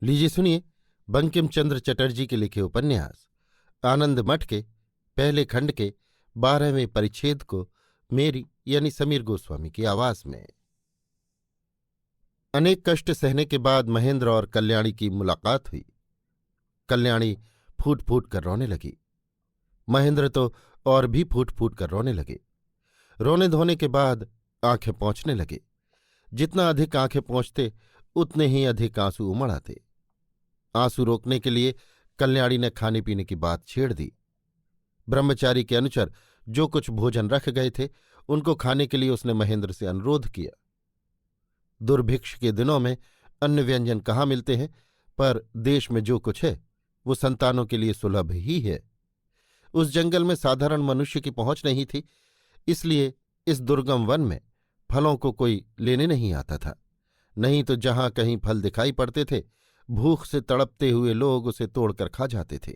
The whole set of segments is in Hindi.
लीजिए सुनिए बंकिम चंद्र चटर्जी के लिखे उपन्यास आनंद मठ के पहले खंड के 12वें परिच्छेद को मेरी यानी समीर गोस्वामी की आवाज में। अनेक कष्ट सहने के बाद महेंद्र और कल्याणी की मुलाकात हुई। कल्याणी फूट फूट कर रोने लगी। महेंद्र तो और भी फूट फूट कर रोने लगे। रोने धोने के बाद आंखें पोंछने लगे। जितना अधिक आंखें पोंछते उतने ही अधिक आंसू उमड़ आते। आंसू रोकने के लिए कल्याणी ने खाने पीने की बात छेड़ दी। ब्रह्मचारी के अनुचर जो कुछ भोजन रख गए थे उनको खाने के लिए उसने महेंद्र से अनुरोध किया। दुर्भिक्ष के दिनों में अन्य व्यंजन कहाँ मिलते हैं, पर देश में जो कुछ है वो संतानों के लिए सुलभ ही है। उस जंगल में साधारण मनुष्य की पहुंच नहीं थी, इसलिए इस दुर्गम वन में फलों को कोई लेने नहीं आता था। नहीं तो जहां कहीं फल दिखाई पड़ते थे भूख से तड़पते हुए लोग उसे तोड़कर खा जाते थे।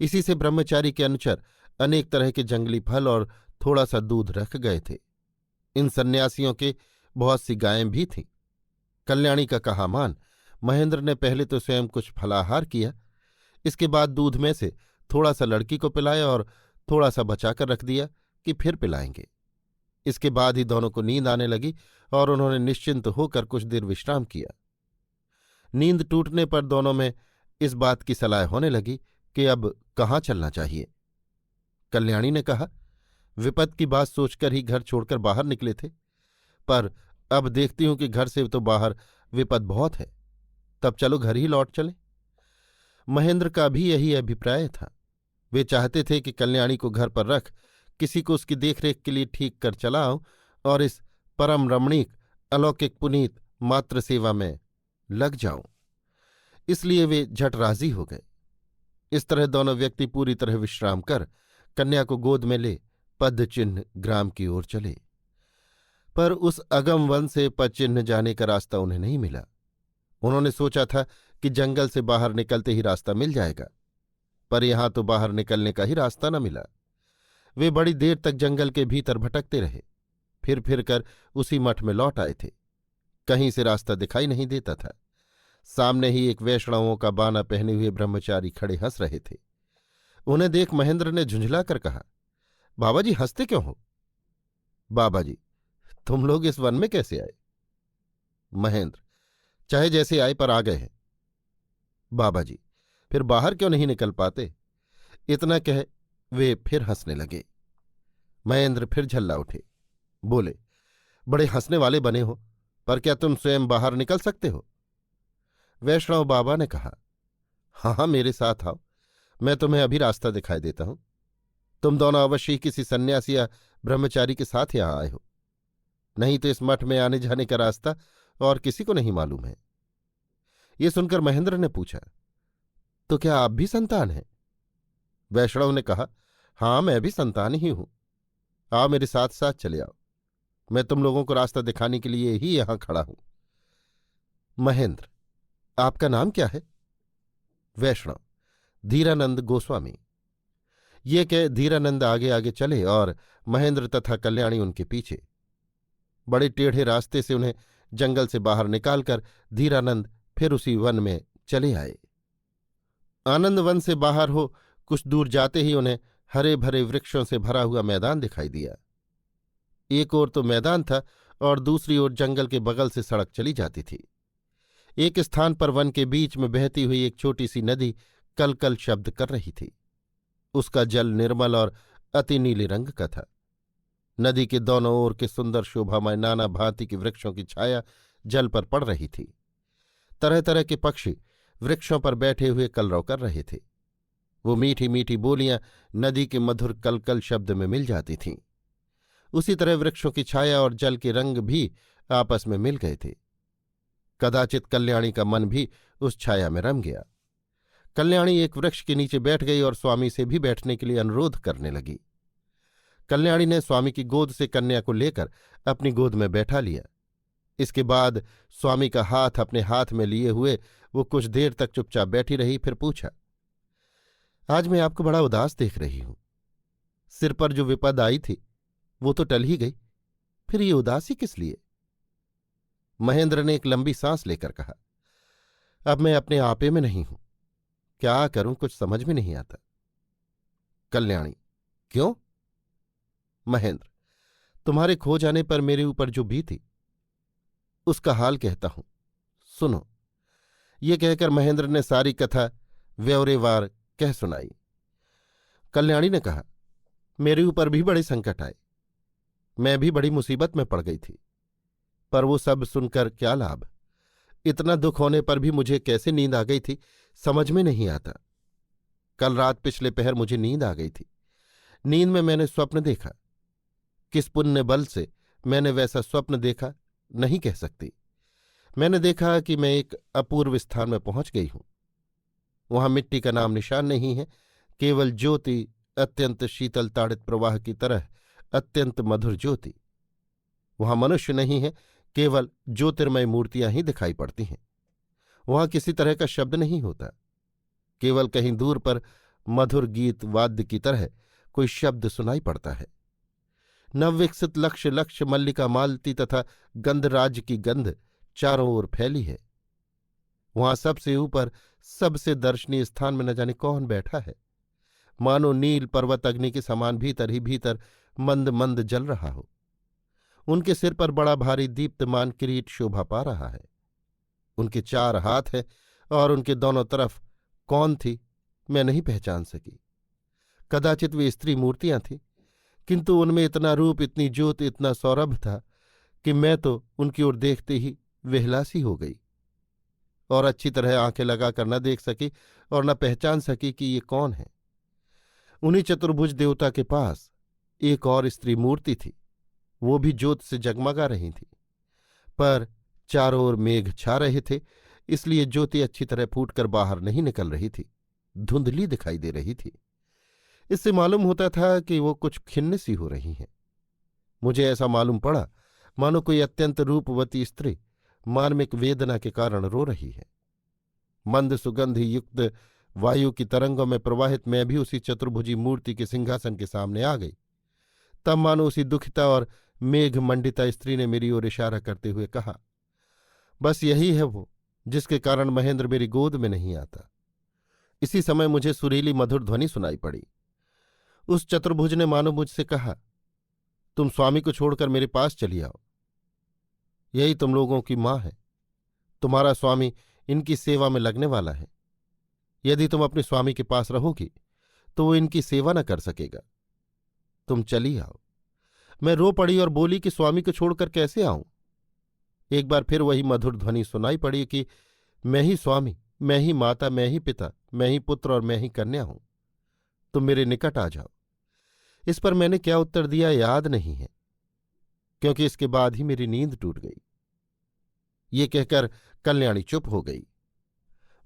इसी से ब्रह्मचारी के अनुचर अनेक तरह के जंगली फल और थोड़ा सा दूध रख गए थे। इन सन्यासियों के बहुत सी गायें भी थीं। कल्याणी का कहा मान महेंद्र ने पहले तो स्वयं कुछ फलाहार किया, इसके बाद दूध में से थोड़ा सा लड़की को पिलाया और थोड़ा सा बचाकर रख दिया कि फिर पिलाएंगे। इसके बाद ही दोनों को नींद आने लगी और उन्होंने निश्चिंत होकर कुछ देर विश्राम किया। नींद टूटने पर दोनों में इस बात की सलाह होने लगी कि अब कहाँ चलना चाहिए। कल्याणी ने कहा, विपद की बात सोचकर ही घर छोड़कर बाहर निकले थे, पर अब देखती हूं कि घर से तो बाहर विपद बहुत है, तब चलो घर ही लौट चलें। महेंद्र का भी यही अभिप्राय था। वे चाहते थे कि कल्याणी को घर पर रख किसी को उसकी देखरेख के लिए ठीक कर चलाऊं और इस परम रमणीक अलौकिक पुनीत मातृ सेवा में लग जाऊं। इसलिए वे झट राजी हो गए। इस तरह दोनों व्यक्ति पूरी तरह विश्राम कर कन्या को गोद में ले पदचिन्ह ग्राम की ओर चले। पर उस अगम वन से पदचिन्ह जाने का रास्ता उन्हें नहीं मिला। उन्होंने सोचा था कि जंगल से बाहर निकलते ही रास्ता मिल जाएगा, पर यहां तो बाहर निकलने का ही रास्ता न मिला। वे बड़ी देर तक जंगल के भीतर भटकते रहे, फिर कर उसी मठ में लौट आए थे। कहीं से रास्ता दिखाई नहीं देता था। सामने ही एक वैष्णवों का बाना पहने हुए ब्रह्मचारी खड़े हंस रहे थे। उन्हें देख महेंद्र ने झुंझला कर कहा, बाबा जी हंसते क्यों हो? बाबा जी, तुम लोग इस वन में कैसे आए? महेंद्र, चाहे जैसे आए पर आ गए हैं। बाबा जी, फिर बाहर क्यों नहीं निकल पाते? इतना कह वे फिर हंसने लगे। महेंद्र फिर झल्ला उठे, बोले, बड़े हंसने वाले बने हो, पर क्या तुम स्वयं बाहर निकल सकते हो? वैष्णव बाबा ने कहा, हाँ हाँ, मेरे साथ आओ, मैं तुम्हें अभी रास्ता दिखाई देता हूं। तुम दोनों अवश्य ही किसी सन्यासी या ब्रह्मचारी के साथ यहां आए हो, नहीं तो इस मठ में आने जाने का रास्ता और किसी को नहीं मालूम है। ये सुनकर महेंद्र ने पूछा, तो क्या आप भी संतान हैं? वैष्णव ने कहा, हाँ, मैं भी संतान ही हूं। आओ मेरे साथ साथ चले आओ, मैं तुम लोगों को रास्ता दिखाने के लिए ही यहां खड़ा हूं। महेंद्र, आपका नाम क्या है? वैष्णव, धीरानंद गोस्वामी। ये कह धीरानंद आगे आगे चले और महेंद्र तथा कल्याणी उनके पीछे। बड़े टेढ़े रास्ते से उन्हें जंगल से बाहर निकालकर धीरानंद फिर उसी वन में चले आए। आनंद वन से बाहर हो कुछ दूर जाते ही उन्हें हरे भरे वृक्षों से भरा हुआ मैदान दिखाई दिया। एक ओर तो मैदान था और दूसरी ओर जंगल के बगल से सड़क चली जाती थी। एक स्थान पर वन के बीच में बहती हुई एक छोटी सी नदी कलकल शब्द कर रही थी। उसका जल निर्मल और अति नीले रंग का था। नदी के दोनों ओर के सुंदर शोभामय नाना भांति के वृक्षों की छाया जल पर पड़ रही थी। तरह तरह के पक्षी वृक्षों पर बैठे हुए कलरव कर रहे थे। वो मीठी मीठी बोलियां नदी के मधुर कलकल शब्द में मिल जाती थीं। उसी तरह वृक्षों की छाया और जल के रंग भी आपस में मिल गए थे। कदाचित कल्याणी का मन भी उस छाया में रम गया। कल्याणी एक वृक्ष के नीचे बैठ गई और स्वामी से भी बैठने के लिए अनुरोध करने लगी। कल्याणी ने स्वामी की गोद से कन्या को लेकर अपनी गोद में बैठा लिया। इसके बाद स्वामी का हाथ अपने हाथ में लिए हुए वो कुछ देर तक चुपचाप बैठी रही। फिर पूछा, आज मैं आपको बड़ा उदास देख रही हूं। सिर पर जो विपद आई थी वो तो टल ही गई, फिर ये उदासी किस लिए? महेंद्र ने एक लंबी सांस लेकर कहा, अब मैं अपने आपे में नहीं हूं। क्या करूं, कुछ समझ में नहीं आता। कल्याणी: क्यों? महेंद्र: तुम्हारे खो जाने पर मेरे ऊपर जो बीती उसका हाल कहता हूं, सुनो। ये कहकर महेंद्र ने सारी कथा व्यवरेवार कह सुनाई। कल्याणी ने कहा, मेरे ऊपर भी बड़े संकट आए, मैं भी बड़ी मुसीबत में पड़ गई थी, पर वो सब सुनकर क्या लाभ। इतना दुख होने पर भी मुझे कैसे नींद आ गई थी समझ में नहीं आता। कल रात पिछले पहर मुझे नींद आ गई थी। नींद में मैंने स्वप्न देखा। किस पुण्य बल से मैंने वैसा स्वप्न देखा नहीं कह सकती। मैंने देखा कि मैं एक अपूर्व स्थान में पहुंच गई हूं। वहां मिट्टी का नाम निशान नहीं है, केवल ज्योति, अत्यंत शीतल ताड़ित प्रवाह की तरह अत्यंत मधुर ज्योति। वहां मनुष्य नहीं है, केवल ज्योतिर्मय मूर्तियां ही दिखाई पड़ती हैं। वहां किसी तरह का शब्द नहीं होता, केवल कहीं दूर पर मधुर गीत वाद्य की तरह कोई शब्द सुनाई पड़ता है। नवविकसित लक्ष्य लक्ष्य मल्लिका मालती तथा गंधराज की गंध चारों ओर फैली है। वहां सबसे ऊपर सबसे दर्शनीय स्थान में न जाने कौन बैठा है, मानो नील पर्वत अग्नि के समान भीतर ही भीतर मंद मंद जल रहा हो। उनके सिर पर बड़ा भारी दीप्तमान किरीट शोभा पा रहा है। उनके 4 हाथ हैं और उनके दोनों तरफ कौन थी मैं नहीं पहचान सकी। कदाचित वे स्त्री मूर्तियां थीं, किंतु उनमें इतना रूप, इतनी ज्योति, इतना सौरभ था कि मैं तो उनकी ओर देखते ही वेहलासी हो गई और अच्छी तरह आंखें लगाकर न देख सकी और न पहचान सकी कि ये कौन है। उन्हीं चतुर्भुज देवता के पास एक और स्त्री मूर्ति थी, वो भी ज्योत से जगमगा रही थी, पर चारों ओर मेघ छा रहे थे, इसलिए ज्योति अच्छी तरह फूटकर बाहर नहीं निकल रही थी, धुंधली दिखाई दे रही थी। इससे मालूम होता था कि वो कुछ खिन्न सी हो रही हैं। मुझे ऐसा मालूम पड़ा मानो कोई अत्यंत रूपवती स्त्री मार्मिक वेदना के कारण रो रही है। मंद सुगंध युक्त वायु की तरंगों में प्रवाहित मैं भी उसी चतुर्भुजी मूर्ति के सिंहासन के सामने आ गई। तब मानो उसी दुखिता और मेघ मंडिता स्त्री ने मेरी ओर इशारा करते हुए कहा, बस यही है वो जिसके कारण महेंद्र मेरी गोद में नहीं आता। इसी समय मुझे सुरीली मधुर ध्वनि सुनाई पड़ी। उस चतुर्भुज ने मानो मुझसे कहा, तुम स्वामी को छोड़कर मेरे पास चली आओ। यही तुम लोगों की मां है। तुम्हारा स्वामी इनकी सेवा में लगने वाला है। यदि तुम अपने स्वामी के पास रहोगी तो वो इनकी सेवा न कर सकेगा। तुम चली आओ। मैं रो पड़ी और बोली कि स्वामी को छोड़कर कैसे आऊं। एक बार फिर वही मधुर ध्वनि सुनाई पड़ी कि मैं ही स्वामी, मैं ही माता, मैं ही पिता, मैं ही पुत्र और मैं ही कन्या हूं। तुम मेरे निकट आ जाओ। इस पर मैंने क्या उत्तर दिया याद नहीं है, क्योंकि इसके बाद ही मेरी नींद टूट गई। ये कहकर कल्याणी चुप हो गई।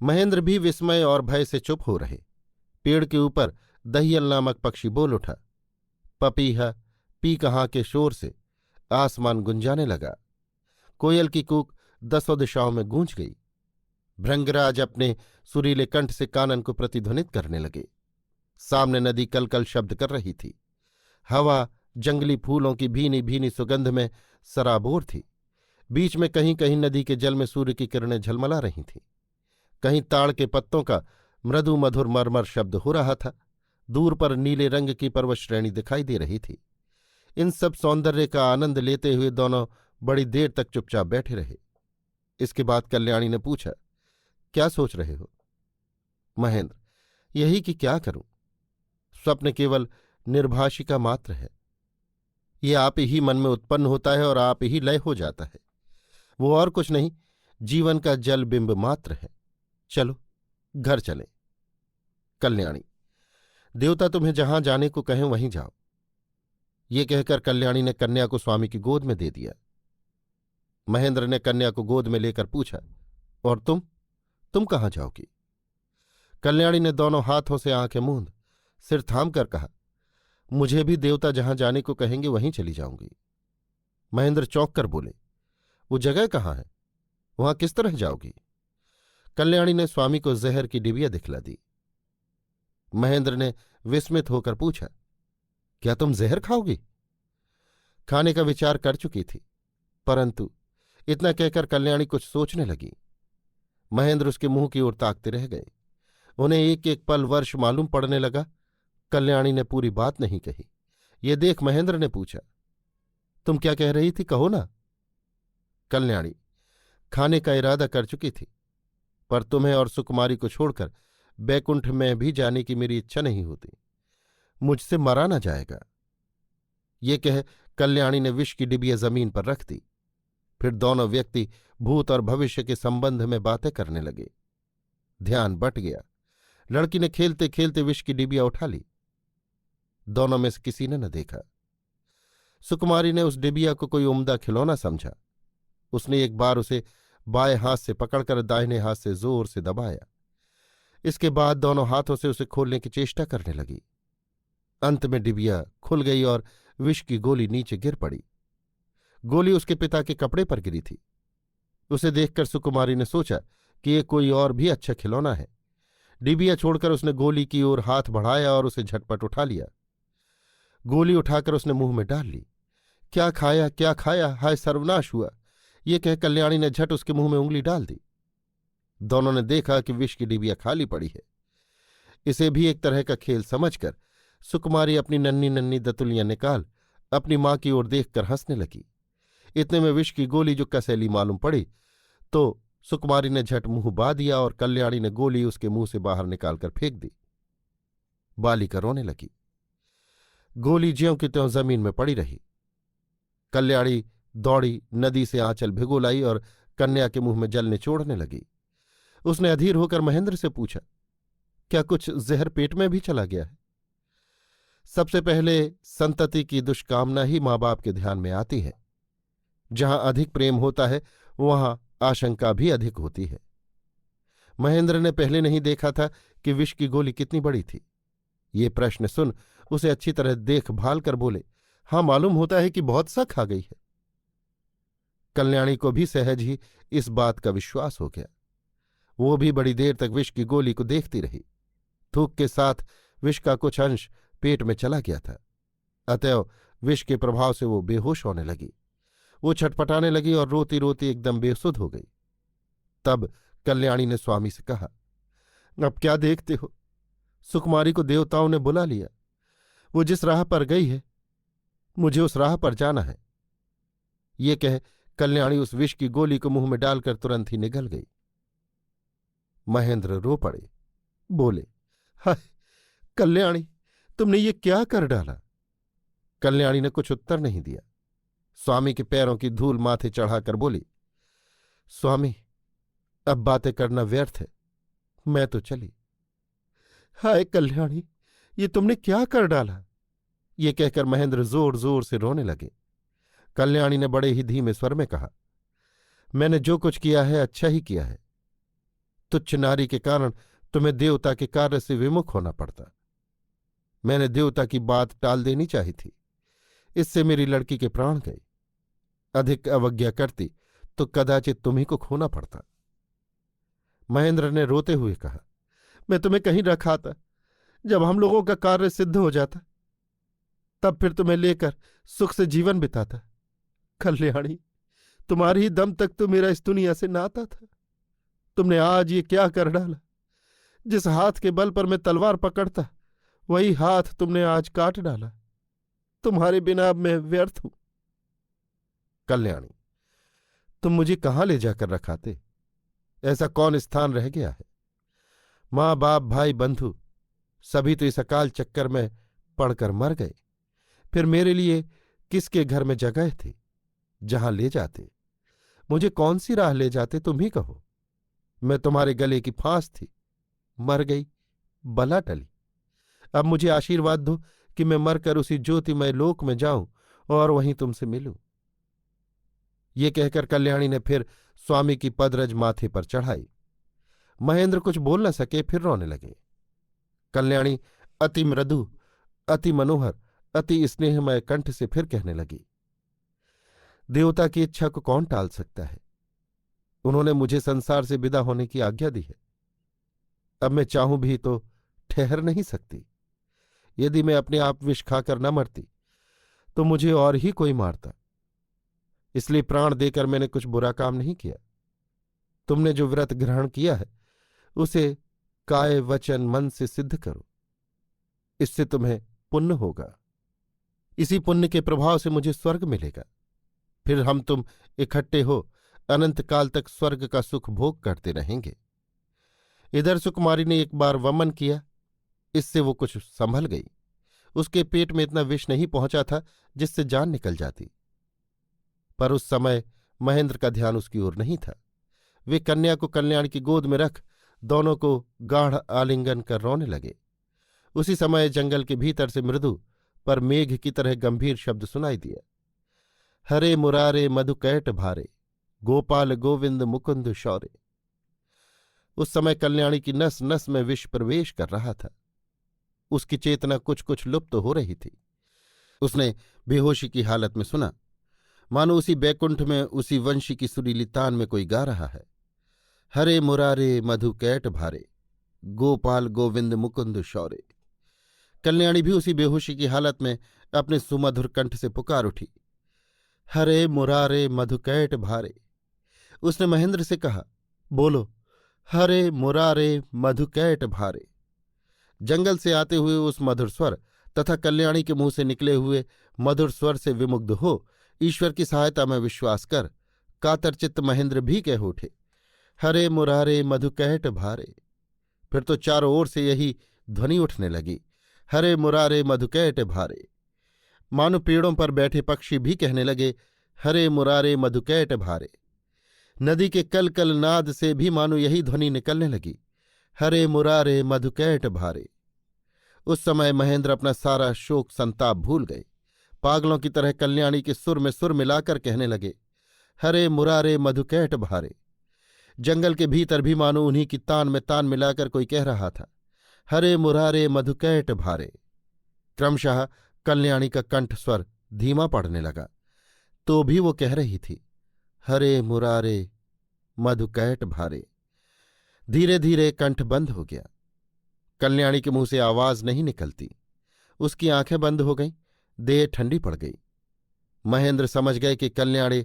महेंद्र भी विस्मय और भय से चुप हो रहे। पेड़ के ऊपर दहियल नामक पक्षी बोल उठा। पपीहा पी कहाँ के शोर से आसमान गुंजाने लगा। कोयल की कूक 10 दिशाओं में गूंज गई। भृंगराज अपने सुरीले कंठ से कानन को प्रतिध्वनित करने लगे। सामने नदी कलकल शब्द कर रही थी। हवा जंगली फूलों की भीनी भीनी सुगंध में सराबोर थी। बीच में कहीं कहीं नदी के जल में सूर्य की किरणें झलमला रही थीं। कहीं ताड़ के पत्तों का मृदु मधुर मरमर शब्द हो रहा था। दूर पर नीले रंग की पर्वत श्रेणी दिखाई दे रही थी। इन सब सौंदर्य का आनंद लेते हुए दोनों बड़ी देर तक चुपचाप बैठे रहे। इसके बाद कल्याणी ने पूछा, क्या सोच रहे हो? महेंद्र, यही कि क्या करूं। स्वप्न केवल निर्भाषिका मात्र है। ये आप ही मन में उत्पन्न होता है और आप ही लय हो जाता है। वो और कुछ नहीं, जीवन का जल बिंब मात्र है। चलो घर चलें। कल्याणी, देवता तुम्हें जहां जाने को कहें वहीं जाओ। ये कहकर कल्याणी ने कन्या को स्वामी की गोद में दे दिया। महेंद्र ने कन्या को गोद में लेकर पूछा, और तुम कहाँ जाओगी? कल्याणी ने दोनों हाथों से आंखें मूंद सिर थाम कर कहा, मुझे भी देवता जहां जाने को कहेंगे वहीं चली जाऊंगी। महेंद्र चौंक कर बोले, वो जगह कहाँ है? वहां किस तरह जाओगी? कल्याणी ने स्वामी को जहर की डिबिया दिखला दी। महेंद्र ने विस्मित होकर पूछा, क्या तुम जहर खाओगी? खाने का विचार कर चुकी थी, परंतु इतना कहकर कल्याणी कुछ सोचने लगी। महेंद्र उसके मुंह की ओर ताकते रह गए। उन्हें एक एक पल वर्ष मालूम पड़ने लगा। कल्याणी ने पूरी बात नहीं कही। ये देख महेंद्र ने पूछा, तुम क्या कह रही थी, कहो ना। कल्याणी, खाने का इरादा कर चुकी थी, पर तुम्हें और सुकुमारी को छोड़कर बैकुंठ में भी जाने की मेरी इच्छा नहीं होती। मुझसे मरा न जाएगा। ये कह कल्याणी ने विष की डिबिया जमीन पर रख दी। फिर दोनों व्यक्ति भूत और भविष्य के संबंध में बातें करने लगे। ध्यान बट गया। लड़की ने खेलते खेलते विष की डिबिया उठा ली। दोनों में से किसी ने न देखा। सुकुमारी ने उस डिबिया को कोई उम्दा खिलौना समझा। उसने एक बार उसे बाएं हाथ से पकड़कर दाहिने हाथ से जोर से दबाया। इसके बाद दोनों हाथों से उसे खोलने की चेष्टा करने लगी। अंत में डिबिया खुल गई और विष की गोली नीचे गिर पड़ी। गोली उसके पिता के कपड़े पर गिरी थी। उसे देखकर सुकुमारी ने सोचा कि ये कोई और भी अच्छा खिलौना है। डिबिया छोड़कर उसने गोली की ओर हाथ बढ़ाया और उसे झटपट उठा लिया। गोली उठाकर उसने मुंह में डाल ली। क्या खाया, हाय सर्वनाश हुआ। ये कह कल्याणी ने झट उसके मुंह में उंगली डाल दी। दोनों ने देखा कि विष की डिबिया खाली पड़ी है। इसे भी एक तरह का खेल समझकर सुकुमारी अपनी नन्ही नन्ही दतुलियां निकाल अपनी मां की ओर देखकर हंसने लगी। इतने में विष की गोली जो कसैली मालूम पड़ी तो सुकुमारी ने झट मुंह बा दिया और कल्याणी ने गोली उसके मुंह से बाहर निकालकर फेंक दी। बालिका रोने लगी। गोली ज्यों की त्यों जमीन में पड़ी रही। कल्याणी दौड़ी नदी से आंचल भिगो लाई और कन्या के मुंह में जल निचोड़ने लगी। उसने अधीर होकर महेंद्र से पूछा, क्या कुछ जहर पेट में भी चला गया है? सबसे पहले संतति की दुष्कामना ही माँ बाप के ध्यान में आती है। जहां अधिक प्रेम होता है वहां आशंका भी अधिक होती है। महेंद्र ने पहले नहीं देखा था कि विष की गोली कितनी बड़ी थी। ये प्रश्न सुन उसे अच्छी तरह देखभाल कर बोले, हाँ मालूम होता है कि बहुत सा खा गई है। कल्याणी को भी सहज ही इस बात का विश्वास हो गया। वो भी बड़ी देर तक विष की गोली को देखती रही। थूक के साथ विष का कुछ अंश पेट में चला गया था। अतएव विष के प्रभाव से वो बेहोश होने लगी। वो छटपटाने लगी और रोती रोती एकदम बेसुध हो गई। तब कल्याणी ने स्वामी से कहा, अब क्या देखते हो? सुकुमारी को देवताओं ने बुला लिया। वो जिस राह पर गई है मुझे उस राह पर जाना है। ये कह कल्याणी उस विष की गोली को मुंह में डालकर तुरंत ही निगल गई। महेंद्र रो पड़े, बोले, हाय कल्याणी, तुमने ये क्या कर डाला? कल्याणी ने कुछ उत्तर नहीं दिया। स्वामी के पैरों की धूल माथे चढ़ाकर बोली, स्वामी अब बातें करना व्यर्थ है, मैं तो चली। हाय कल्याणी, ये तुमने क्या कर डाला? ये कहकर महेंद्र जोर जोर से रोने लगे। कल्याणी ने बड़े ही धीमे स्वर में कहा, मैंने जो कुछ किया है अच्छा ही किया है। तुच्छ नारी के कारण तुम्हें देवता के कार्य से विमुख होना पड़ता। मैंने देवता की बात टाल देनी चाहिए थी। इससे मेरी लड़की के प्राण गए। अधिक अवज्ञा करती तो कदाचित तुम्ही को खोना पड़ता। महेंद्र ने रोते हुए कहा, मैं तुम्हें कहीं रखा था। जब हम लोगों का कार्य सिद्ध हो जाता तब फिर तुम्हें लेकर सुख से जीवन बिताता। कल्याणी, तुम्हारी ही दम तक तो मेरा इस दुनिया से नाता था। तुमने आज ये क्या कर डाला? जिस हाथ के बल पर मैं तलवार पकड़ता वही हाथ तुमने आज काट डाला। तुम्हारे बिना अब मैं व्यर्थ हूं। कल्याणी, तुम मुझे कहाँ ले जाकर रखाते? ऐसा कौन स्थान रह गया है? माँ बाप भाई बंधु सभी तो इस अकाल चक्कर में पड़कर मर गए। फिर मेरे लिए किसके घर में जगह थी जहां ले जाते? मुझे कौन सी राह ले जाते तुम ही कहो। मैं तुम्हारे गले की फांस थी, मर गई, बला टली। अब मुझे आशीर्वाद दो कि मैं मरकर उसी ज्योतिमय लोक में जाऊं और वहीं तुमसे मिलूं। ये कहकर कल्याणी ने फिर स्वामी की पदरज माथे पर चढ़ाई। महेंद्र कुछ बोल न सके, फिर रोने लगे। कल्याणी अति मृदु, अति मनोहर, अति स्नेहमय कंठ से फिर कहने लगी, देवता की इच्छा को कौन टाल सकता है? उन्होंने मुझे संसार से विदा होने की आज्ञा दी है। अब मैं चाहूं भी तो ठहर नहीं सकती। यदि मैं अपने आप विष खाकर न मरती तो मुझे और ही कोई मारता। इसलिए प्राण देकर मैंने कुछ बुरा काम नहीं किया। तुमने जो व्रत ग्रहण किया है उसे काय वचन मन से सिद्ध करो, इससे तुम्हें पुण्य होगा। इसी पुण्य के प्रभाव से मुझे स्वर्ग मिलेगा। फिर हम तुम इकट्ठे हो अनंत काल तक स्वर्ग का सुख भोग करते रहेंगे। इधर सुकुमारी ने एक बार वमन किया, इससे वो कुछ संभल गई। उसके पेट में इतना विष नहीं पहुंचा था जिससे जान निकल जाती। पर उस समय महेंद्र का ध्यान उसकी ओर नहीं था। वे कन्या को कल्याणी की गोद में रख दोनों को गाढ़ आलिंगन कर रोने लगे। उसी समय जंगल के भीतर से मृदु पर मेघ की तरह गंभीर शब्द सुनाई दिया। हरे मुरारे मधुकैट भारे, गोपाल गोविंद मुकुंद शौरे। उस समय कल्याणी की नस नस में विष प्रवेश कर रहा था। उसकी चेतना कुछ कुछ लुप्त हो रही थी। उसने बेहोशी की हालत में सुना, मानो उसी बैकुंठ में उसी वंशी की सुरीली तान में कोई गा रहा है। हरे मुरारे मधुकैट भारे, गोपाल गोविंद मुकुंद शौरे। कल्याणी भी उसी बेहोशी की हालत में अपने सुमधुर कंठ से पुकार उठी, हरे मुरारे मधुकैट भारे। उसने महेंद्र से कहा, बोलो, हरे मुरारे मधुकैट भारे। जंगल से आते हुए उस मधुर स्वर तथा कल्याणी के मुंह से निकले हुए मधुर स्वर से विमुग्ध हो ईश्वर की सहायता में विश्वास कर कातरचित्त महेंद्र भी कह उठे, हरे मुरारे मधुकैट भारे। फिर तो चारों ओर से यही ध्वनि उठने लगी, हरे मुरारे मधुकैट भारे। मानो पेड़ों पर बैठे पक्षी भी कहने लगे, हरे मुरारे मधुकैट भारे। नदी के कल कल नाद से भी मानो यही ध्वनि निकलने लगी, हरे मुरारे मधुकैट भारे। उस समय महेंद्र अपना सारा शोक संताप भूल गए। पागलों की तरह कल्याणी के सुर में सुर मिलाकर कहने लगे, हरे मुरारे मधुकैट भारे। जंगल के भीतर भी मानो उन्हीं की तान में तान मिलाकर कोई कह रहा था, हरे मुरारे मधुकैट भारे। क्रमशः कल्याणी का कंठ स्वर धीमा पड़ने लगा, तो भी वो कह रही थी, हरे मुरारे मधुकैट भारे। धीरे धीरे कंठ बंद हो गया। कल्याणी के मुंह से आवाज नहीं निकलती। उसकी आंखें बंद हो गईं, देह ठंडी पड़ गई। महेंद्र समझ गए कि कल्याणी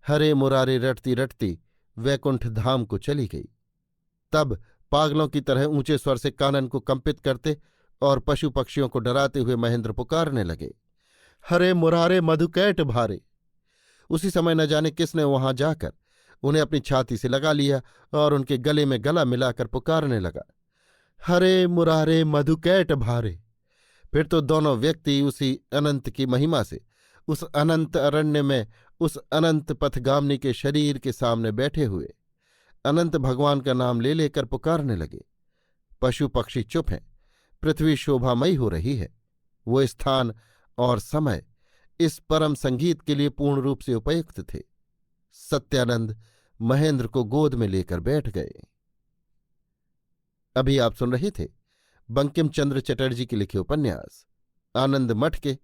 हरे मुरारे रटती रटती वैकुंठ धाम को चली गई। तब पागलों की तरह ऊंचे स्वर से कानन को कंपित करते और पशु पक्षियों को डराते हुए महेंद्र पुकारने लगे, हरे मुरारे मधुकैट भारे। उसी समय न जाने किसने वहां जाकर उन्हें अपनी छाती से लगा लिया और उनके गले में गला मिलाकर पुकारने लगा, हरे मुरारे मधुकैट भारे। फिर तो दोनों व्यक्ति उसी अनंत की महिमा से उस अनंत अरण्य में उस अनंत पथगामिनी के शरीर के सामने बैठे हुए अनंत भगवान का नाम ले लेकर पुकारने लगे। पशु पक्षी चुप हैं, पृथ्वी शोभामयी हो रही है। वो स्थान और समय इस परम संगीत के लिए पूर्ण रूप से उपयुक्त थे। सत्यानंद महेंद्र को गोद में लेकर बैठ गए। अभी आप सुन रहे थे बंकिम चंद्र चटर्जी के लिखे उपन्यास आनंद मठ के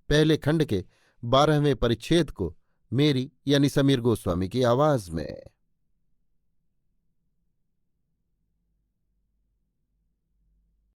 पहले खंड के 12वें परिच्छेद को मेरी यानी समीर गोस्वामी की आवाज में।